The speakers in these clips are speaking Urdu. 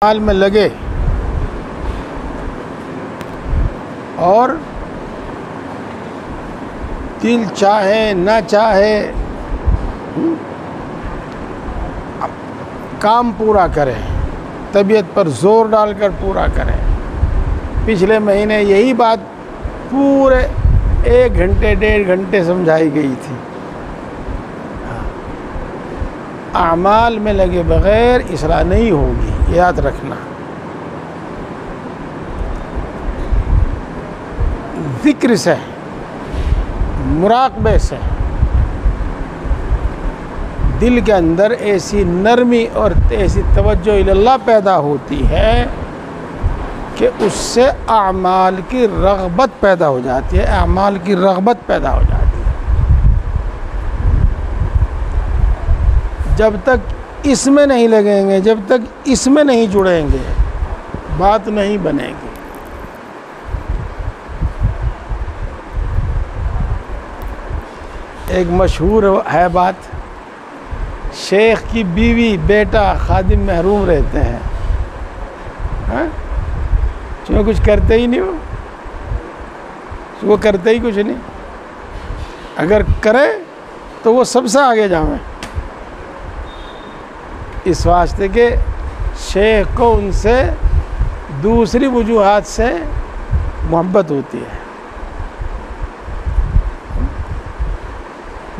مال میں لگے اور دل چاہے نہ چاہے کام پورا کریں، طبیعت پر زور ڈال کر پورا کریں۔ پچھلے مہینے یہی بات پورے 1 گھنٹے 1.5 گھنٹے سمجھائی گئی تھی۔ اعمال میں لگے بغیر اصلاح نہیں ہوگی، یاد رکھنا۔ ذکر سے، مراقبے سے دل کے اندر ایسی نرمی اور ایسی توجہ اللہ پیدا ہوتی ہے کہ اس سے اعمال کی رغبت پیدا ہو جاتی ہے، اعمال کی رغبت پیدا ہو جاتی ہے۔ جب تک اس میں نہیں لگیں گے، جب تک اس میں نہیں جڑیں گے، بات نہیں بنے گی۔ ایک مشہور ہے بات، شیخ کی بیوی بیٹا خادم محروم رہتے ہیں، چونکہ کچھ کرتے ہی نہیں، وہ کرتے ہی کچھ نہیں، اگر کرے تو وہ سب سے آگے جاویں، اس واسطے کہ شیخ کو ان سے دوسری وجوہات سے محبت ہوتی ہے۔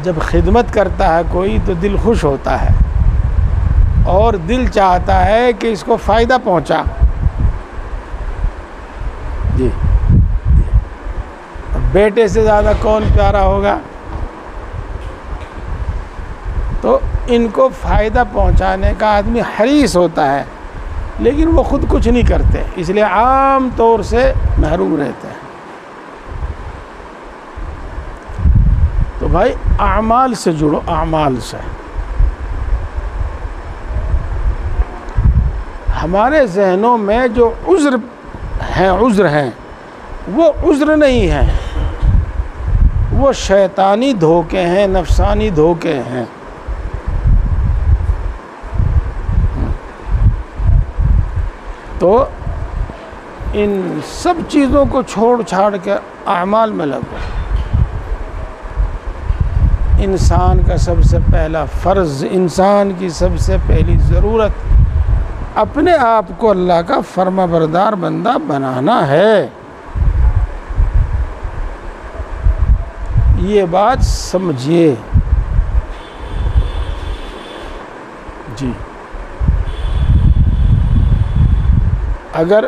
جب خدمت کرتا ہے کوئی تو دل خوش ہوتا ہے اور دل چاہتا ہے کہ اس کو فائدہ پہنچا۔ جی، بیٹے سے زیادہ کون پیارا ہوگا؟ تو ان کو فائدہ پہنچانے کا آدمی حریص ہوتا ہے، لیکن وہ خود کچھ نہیں کرتے، اس لیے عام طور سے محروم رہتے ہیں۔ تو بھائی اعمال سے جڑو، اعمال سے۔ ہمارے ذہنوں میں جو عذر ہیں وہ عذر نہیں ہیں، وہ شیطانی دھوکے ہیں، نفسانی دھوکے ہیں۔ تو ان سب چیزوں کو چھوڑ چھاڑ کے اعمال میں لگو۔ انسان کا سب سے پہلا فرض، انسان کی سب سے پہلی ضرورت اپنے آپ کو اللہ کا فرما بردار بندہ بنانا ہے۔ یہ بات سمجھیے جی۔ اگر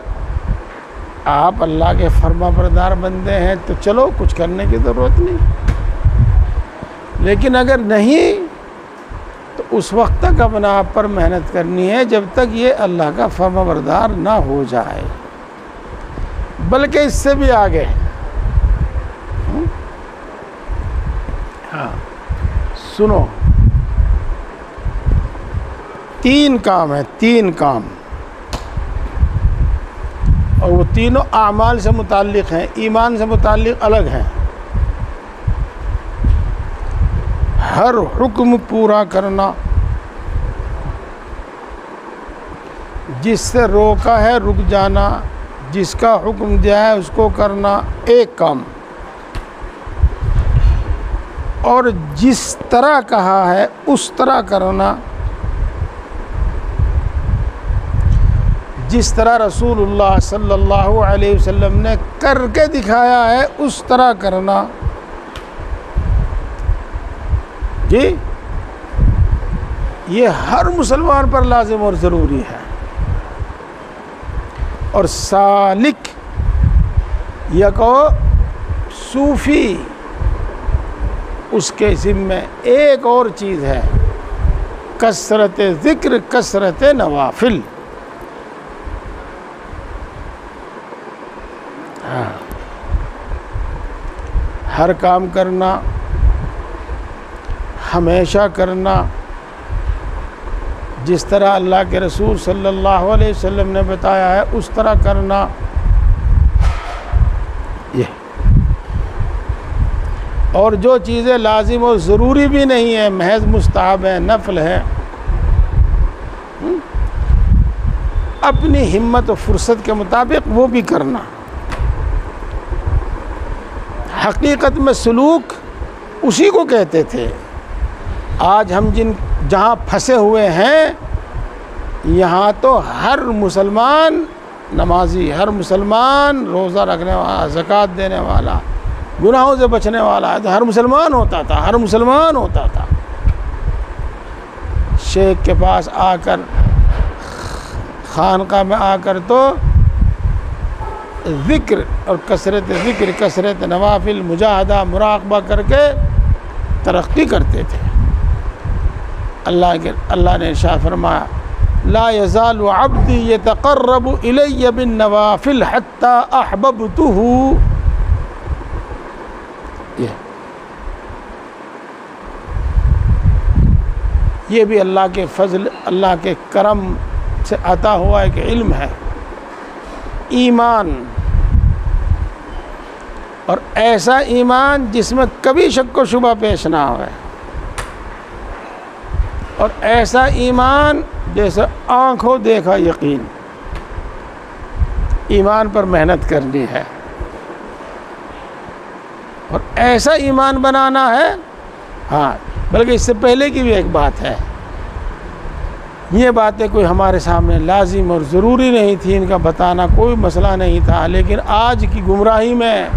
آپ اللہ کے فرما بردار بندے ہیں تو چلو کچھ کرنے کی ضرورت نہیں، لیکن اگر نہیں تو اس وقت تک اپنا آپ پر محنت کرنی ہے جب تک یہ اللہ کا فرما بردار نہ ہو جائے، بلکہ اس سے بھی آگے۔ ہاں سنو، 3 کام ہیں، 3 کام، اور وہ تینوں اعمال سے متعلق ہیں، ایمان سے متعلق الگ ہیں۔ ہر حکم پورا کرنا، جس سے روکا ہے رک جانا، جس کا حکم دیا ہے اس کو کرنا، ایک کام، اور جس طرح کہا ہے اس طرح کرنا، جس طرح رسول اللہ صلی اللہ علیہ وسلم نے کر کے دکھایا ہے اس طرح کرنا۔ جی، یہ ہر مسلمان پر لازم اور ضروری ہے۔ اور سالک یا کہو صوفی، اس کے ذمے ایک اور چیز ہے، کثرت ذکر، کثرت نوافل۔ ہر کام کرنا، ہمیشہ کرنا، جس طرح اللہ کے رسول صلی اللہ علیہ وسلم نے بتایا ہے اس طرح کرنا۔ یہ اور جو چیزیں لازم اور ضروری بھی نہیں ہیں، محض مستحب ہیں، نفل ہیں، اپنی ہمت و فرصت کے مطابق وہ بھی کرنا. حقیقت میں سلوک اسی کو کہتے تھے. آج ہم جہاں پھنسے ہوئے ہیں، یہاں تو ہر مسلمان نمازی، ہر مسلمان روزہ رکھنے والا، زکوٰۃ دینے والا، گناہوں سے بچنے والا ہے، تو ہر مسلمان ہوتا تھا، ہر مسلمان ہوتا تھا. شیخ کے پاس آ کر، خانقاہ میں آ کر تو ذکر اور کثرت ذکر، کثرت نوافل، مجاہدہ، مراقبہ کر کے ترقی کرتے تھے. اللہ نے ارشاد فرمایا لا يزال عبدی يتقرب الی بالنوافل حتی احببتہ. یہ بھی اللہ کے فضل، اللہ کے کرم سے عطا ہوا ایک علم ہے. ایمان، اور ایسا ایمان جس میں کبھی شک و شبہ پیش نہ ہوئے، اور ایسا ایمان جیسے آنکھوں دیکھا یقین. ایمان پر محنت کرنی ہے اور ایسا ایمان بنانا ہے. ہاں، بلکہ اس سے پہلے کی بھی ایک بات ہے. یہ باتیں کوئی ہمارے سامنے لازم اور ضروری نہیں تھی، ان کا بتانا کوئی مسئلہ نہیں تھا، لیکن آج کی گمراہی میں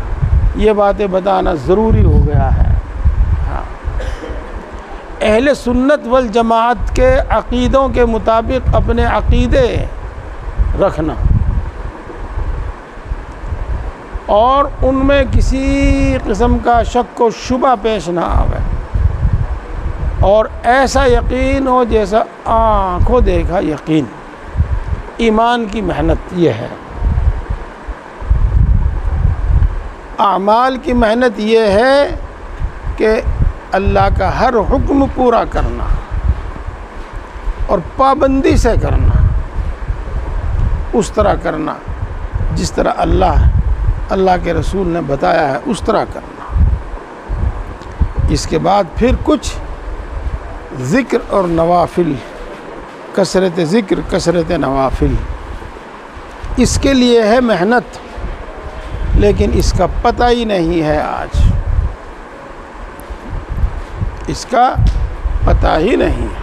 یہ باتیں بتانا ضروری ہو گیا ہے. ہاں، اہل سنت والجماعت کے عقیدوں کے مطابق اپنے عقیدے رکھنا اور ان میں کسی قسم کا شک و شبہ پیش نہ آوے، اور ایسا یقین ہو جیسا آنکھوں دیکھا یقین. ایمان کی محنت یہ ہے. اعمال کی محنت یہ ہے کہ اللہ کا ہر حکم پورا کرنا اور پابندی سے کرنا، اس طرح کرنا جس طرح اللہ کے رسول نے بتایا ہے، اس طرح کرنا. اس کے بعد پھر کچھ ذکر اور نوافل، کثرت ذکر، کثرت نوافل. اس کے لیے ہے محنت، لیکن اس کا پتہ ہی نہیں ہے. آج اس کا پتہ ہی نہیں ہے.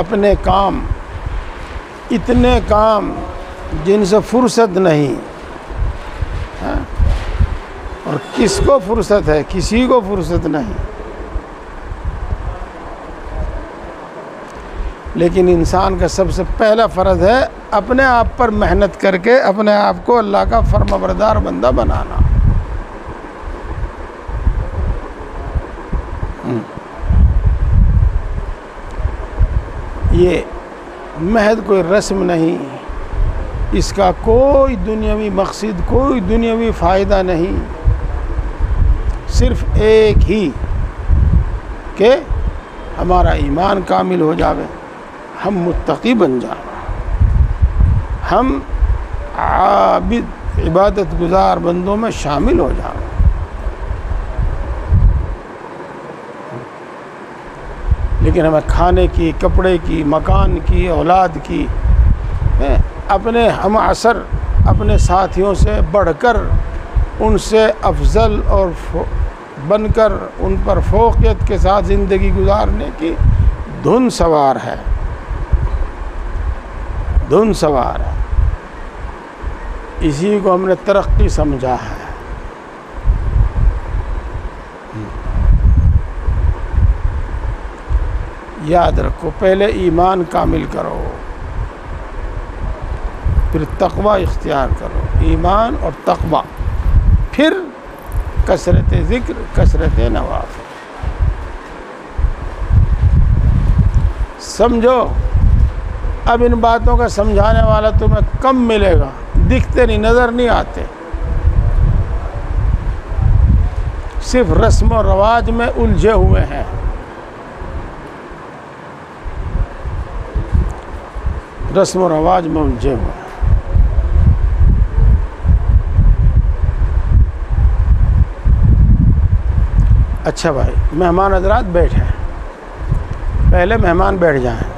اپنے کام، اتنے کام جن سے فرصت نہیں. اور کس کو فرصت ہے؟ کسی کو فرصت نہیں. لیکن انسان کا سب سے پہلا فرض ہے اپنے آپ پر محنت کر کے اپنے آپ کو اللہ کا فرمانبردار بندہ بنانا. یہ محض کوئی رسم نہیں، اس کا کوئی دنیاوی مقصد، کوئی دنیاوی فائدہ نہیں. صرف ایک ہی کہ ہمارا ایمان کامل ہو جاوے، ہم متقی بن جائیں، ہم عابد عبادت گزار بندوں میں شامل ہو جائیں. لیکن ہمیں کھانے کی، کپڑے کی، مکان کی، اولاد کی، اپنے ہم عصر، اپنے ساتھیوں سے بڑھ کر، ان سے افضل اور بن کر، ان پر فوقیت کے ساتھ زندگی گزارنے کی دھن سوار ہے. دھن سوار ہے. اسی کو ہم نے ترقی سمجھا ہے. یاد رکھو، پہلے ایمان کامل کرو، پھر تقوی اختیار کرو. ایمان اور تقوی، پھر کثرت ذکر، کثرت نوافل. سمجھو، اب ان باتوں کا سمجھانے والا تمہیں کم ملے گا، دکھتے نہیں، نظر نہیں آتے. صرف رسم و رواج میں الجھے ہوئے ہیں. رسم و رواج میں الجھے ہوئے ہیں. اچھا بھائی، مہمان حضرات بیٹھے ہیں. پہلے مہمان بیٹھ جائیں.